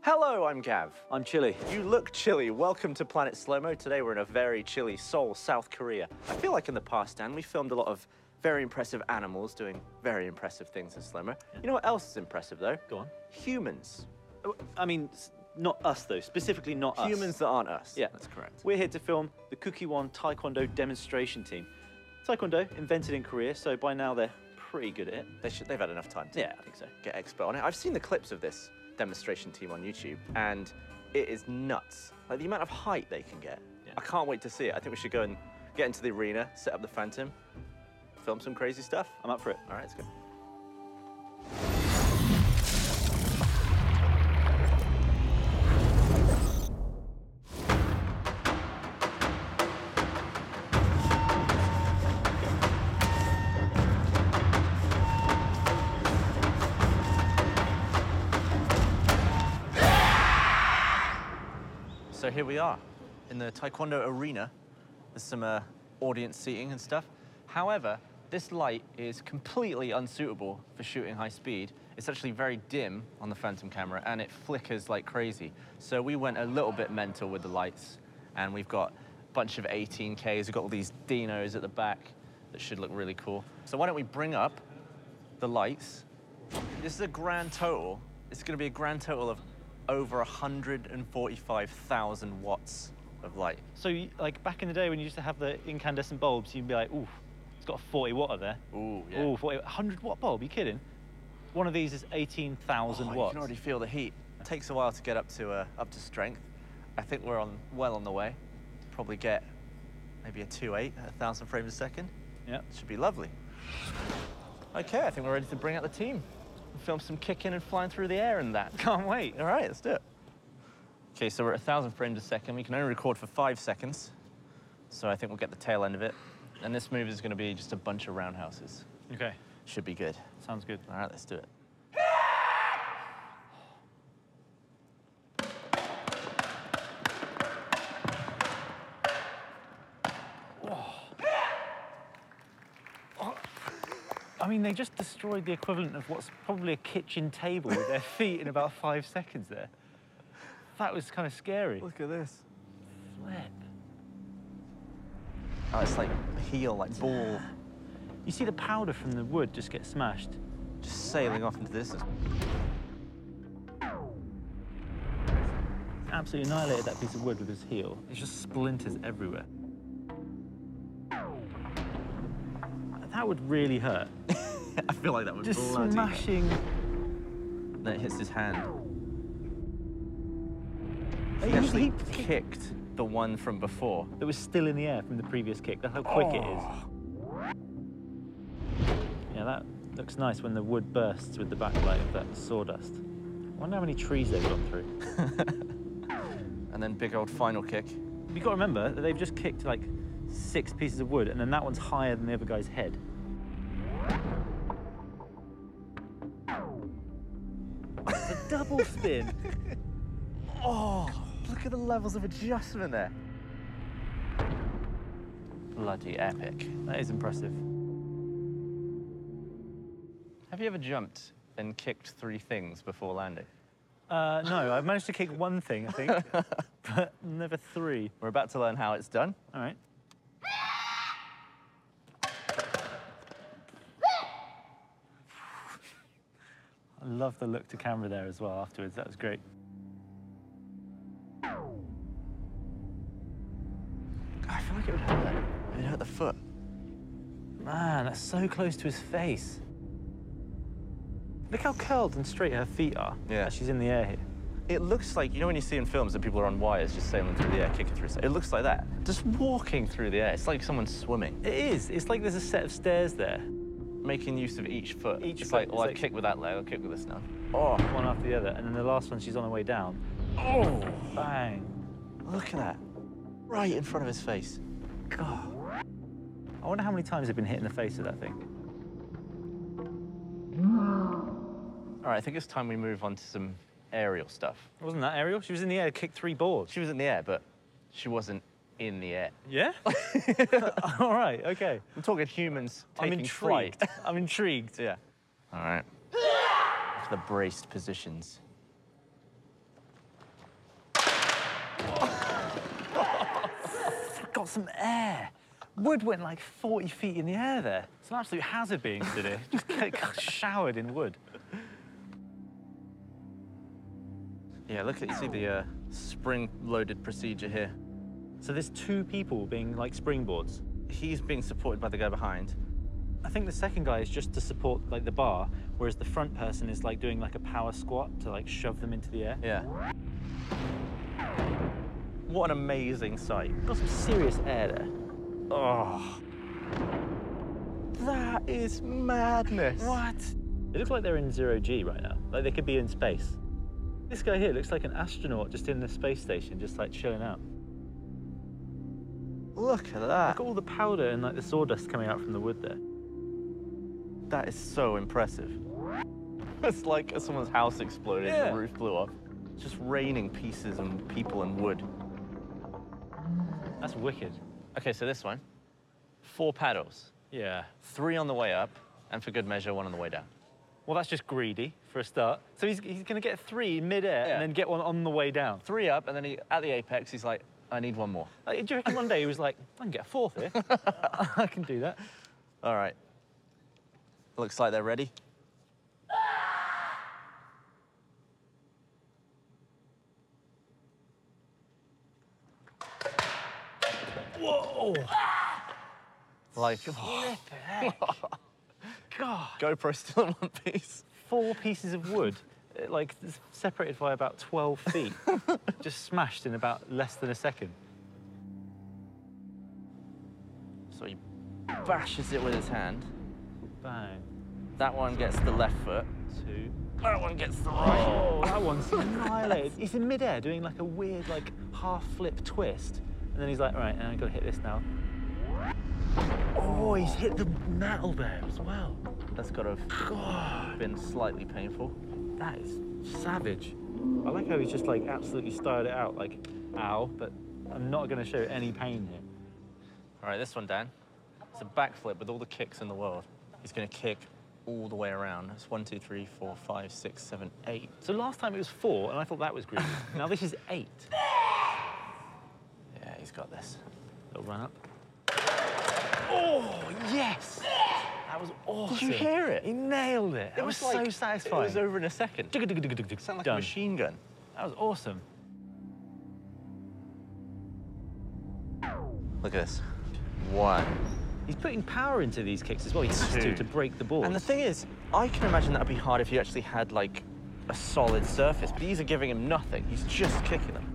Hello, I'm Gav. I'm Chili. You look chilly. Welcome to Planet Slow-Mo. Today we're in a very chilly Seoul, South Korea. I feel like in the past, Dan, we filmed a lot of very impressive animals doing very impressive things in slow-mo. You know what else is impressive, though? Go on. Humans. I mean, not us, though. Specifically not us. Humans that aren't us. Yeah. That's correct. We're here to film the Kukiwon Taekwondo demonstration team. Taekwondo, invented in Korea, so by now they're pretty good at it. They've had enough time to I think so. get expert on it. I've seen the clips of this demonstration team on YouTube, and it is nuts. Like, the amount of height they can get. Yeah. I can't wait to see it. I think we should go and get into the arena, set up the Phantom, film some crazy stuff. I'm up for it. All right, let's go. So here we are in the Taekwondo arena. There's some audience seating and stuff. However, this light is completely unsuitable for shooting high speed. It's actually very dim on the Phantom camera and it flickers like crazy. So we went a little bit mental with the lights, and we've got a bunch of 18Ks. We've got all these Dinos at the back that should look really cool. So why don't we bring up the lights? This is a grand total. It's gonna be a grand total of over 145,000 watts of light. So, like, back in the day when you used to have the incandescent bulbs, you'd be like, ooh, it's got a 40 watt there. Ooh, yeah. Ooh, 40, 100 watt bulb, you kidding? One of these is 18,000 watts. You can already feel the heat. It takes a while to get up to strength. I think we're well on the way. Probably get maybe a 2.8 at 1,000 frames a second. Yeah. Should be lovely. Okay, I think we're ready to bring out the team. Film some kicking and flying through the air and that. Can't wait. All right, let's do it. Okay, so we're at 1,000 frames a second. We can only record for 5 seconds. So I think we'll get the tail end of it. And this move is going to be just a bunch of roundhouses. Okay. Should be good. Sounds good. All right, let's do it. I mean, they just destroyed the equivalent of what's probably a kitchen table with their feet in about 5 seconds there. That was kind of scary. Look at this. Flip. Oh, it's like heel, like ball. You see the powder from the wood just get smashed. Just sailing off into this. Absolutely annihilated that piece of wood with his heel. It's just splinters everywhere. That would really hurt. I feel like that would Just bloody smashing. Then it hits his hand. He He actually kicked the one from before. That was still in the air from the previous kick. That's how quick it is. Yeah, that looks nice when the wood bursts with the backlight of that sawdust. I wonder how many trees they've gone through. And then big old final kick. You've got to remember that they've just kicked like 6 pieces of wood, and then that one's higher than the other guy's head. It's a double spin. Oh, look at the levels of adjustment there. Bloody epic. That is impressive. Have you ever jumped and kicked 3 things before landing? No, I've managed to kick 1 thing, I think, but never 3. We're about to learn how it's done. All right. I love the look to camera there as well afterwards. That was great. I feel like it would hurt. It would hurt the foot. Man, that's so close to his face. Look how curled and straight her feet are. Yeah. As she's in the air here. It looks like, you know when you see in films that people are on wires just sailing through the air, kicking through it looks like that. Just walking through the air. It's like someone's swimming. It is. It's like there's a set of stairs there. Making use of each foot. Each it's foot, like, well, it's I like- kick with that leg, I'll kick with this now. Oh. One after the other. And then the last one, she's on her way down. Oh! Bang. Look at that. Right in front of his face. God. I wonder how many times they've been hit in the face with that thing. All right, I think it's time we move on to some aerial stuff. Wasn't that aerial? She was in the air, kicked 3 balls. She was in the air, but she wasn't in the air. Yeah? All right, okay. I'm talking humans I'm taking intrigued. flight. I'm intrigued. Yeah. All right. The braced positions. some air. Wood went like 40 feet in the air there. It's an absolute hazard being stood here. Just get showered in wood. Yeah, look at, you see the spring-loaded procedure here. So there's 2 people being like springboards. He's being supported by the guy behind. I think the second guy is just to support like the bar, whereas the front person is like doing like a power squat to like shove them into the air. Yeah. What an amazing sight. Got some serious air there. Oh. That is madness. What? It looks like they're in 0G right now. Like they could be in space. This guy here looks like an astronaut just in the space station, just like chilling out. Look at that. Look at all the powder and like the sawdust coming out from the wood there. That is so impressive. It's like someone's house exploded and the roof blew off. It's just raining pieces and people and wood. That's wicked. Okay, so this one, 4 paddles. Yeah. 3 on the way up, and for good measure, 1 on the way down. Well, that's just greedy for a start. So he's going to get 3 in mid-air and then get 1 on the way down. 3 up, and then at the apex, he's like, I need 1 more. Do you reckon one day he was like, I can get a 4th here. I can do that. All right. Looks like they're ready. Whoa! Like, God. GoPro still in one piece. 4 pieces of wood, like separated by about 12 feet, just smashed in about less than a second. So he bashes it with his hand. Bang. That one gets the left foot. 2. That one gets the right. Oh, that one's annihilated. He's in midair doing like a weird, like half flip twist, and then he's like, right, I've got to hit this now. Oh, he's hit the metal there as well. That's got to have been slightly painful. That is savage. I like how he's just like absolutely started it out, like, ow, but I'm not going to show any pain here. All right, this one, Dan. It's a backflip with all the kicks in the world. He's going to kick all the way around. It's 1, 2, 3, 4, 5, 6, 7, 8. So last time it was 4, and I thought that was greedy. Now this is 8. Yeah, he's got this. Little run up. Oh, yes! That was awesome. Did you hear it? He nailed it. That was so satisfying. It was over in a second. It sounded like a machine gun. That was awesome. Look at this. 1. He's putting power into these kicks as well. He has 2. to break the board. And the thing is, I can imagine that would be hard if you actually had, like, a solid surface, but these are giving him nothing. He's just kicking them.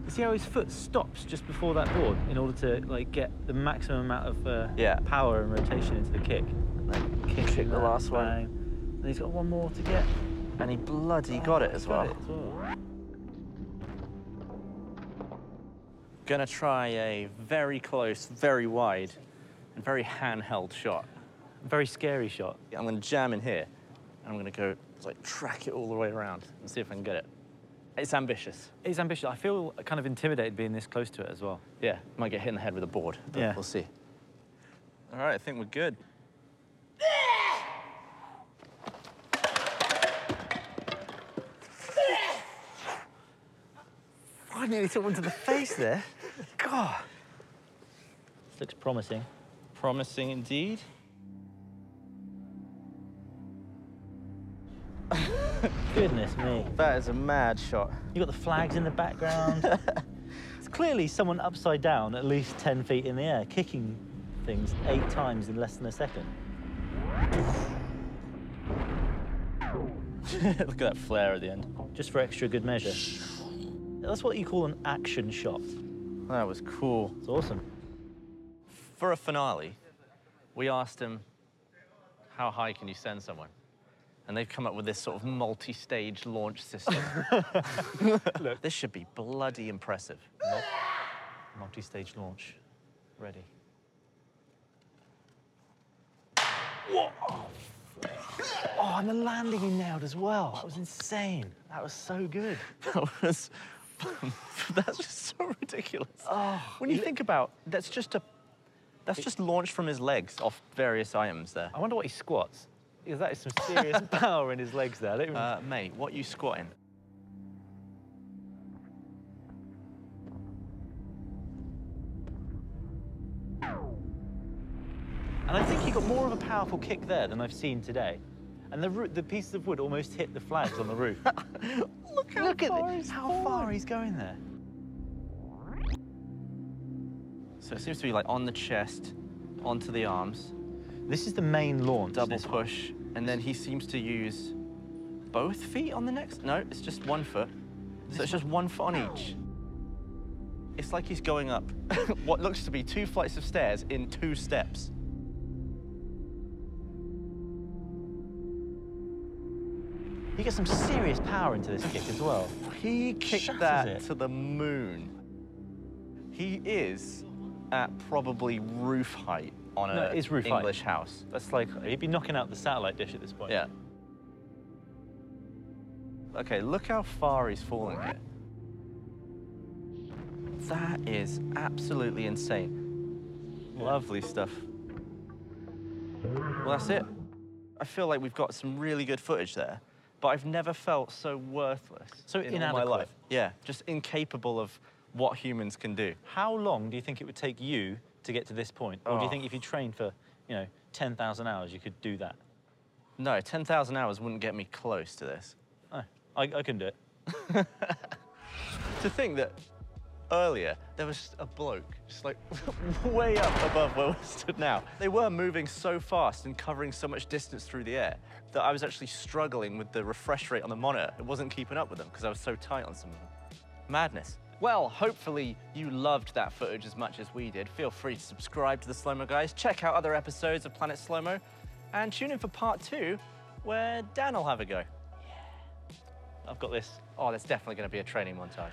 You see how his foot stops just before that board in order to, like, get the maximum amount of power and rotation into the kick. And then kick the last one. And he's got 1 more to get. And he bloody got it as well. Gonna try a very close, very wide, and very handheld shot. Very scary shot. I'm gonna jam in here, and I'm gonna go, like, track it all the way around and see if I can get it. It's ambitious. It's ambitious. I feel kind of intimidated being this close to it as well. Yeah, might get hit in the head with a board, but yeah. We'll see. All right, I think we're good. I nearly took one to the face there. God. This looks promising. Promising indeed. Goodness me. That is a mad shot. You got the flags in the background. It's clearly someone upside down at least 10 feet in the air, kicking things 8 times in less than a second. Look at that flare at the end. Just for extra good measure. That's what you call an action shot. That was cool. It's awesome. For a finale, we asked him, how high can you send someone? And they've come up with this sort of multi-stage launch system. Look, this should be bloody impressive. Multi-stage launch. Ready. Whoa! Oh, and the landing he nailed as well. That was insane. That was so good. That's just so ridiculous. Oh, when you think about, that's just launched from his legs off various items there. I wonder what he squats. Because that is some serious power in his legs there. I don't even... Mate, what are you squatting? And I think he got more of a powerful kick there than I've seen today. And the pieces of wood almost hit the flags on the roof. Look at how far he's going there. So it seems to be like on the chest, onto the arms, This is the main launch. double this one. push, and then he seems to use both feet on the next. No, it's just one foot. So it's just one foot on each. It's like he's going up what looks to be 2 flights of stairs in 2 steps. He gets some serious power into this kick as well. He kicked Shatters that it. to the moon. He is at probably roof height on No, an it is roof height. English house. That's like, he'd be knocking out the satellite dish at this point. Yeah. Okay, look how far he's fallen here. That is absolutely insane. Lovely stuff. Well, that's it. I feel like we've got some really good footage there, but I've never felt so worthless So in all my inadequate. life. Yeah, just incapable of what humans can do. How long do you think it would take you to get to this point? Or do you Oh. think if you trained for, 10,000 hours, you could do that? No, 10,000 hours wouldn't get me close to this. Oh, I can do it. To think that earlier there was just a bloke just like way up above where we stood now. They were moving so fast and covering so much distance through the air that I was actually struggling with the refresh rate on the monitor. It wasn't keeping up with them because I was so tight on some of them. Madness. Well, hopefully you loved that footage as much as we did. Feel free to subscribe to the Slow Mo Guys, check out other episodes of Planet Slow Mo, and tune in for part 2 where Dan will have a go. I've got this. Oh, there's definitely going to be a training montage.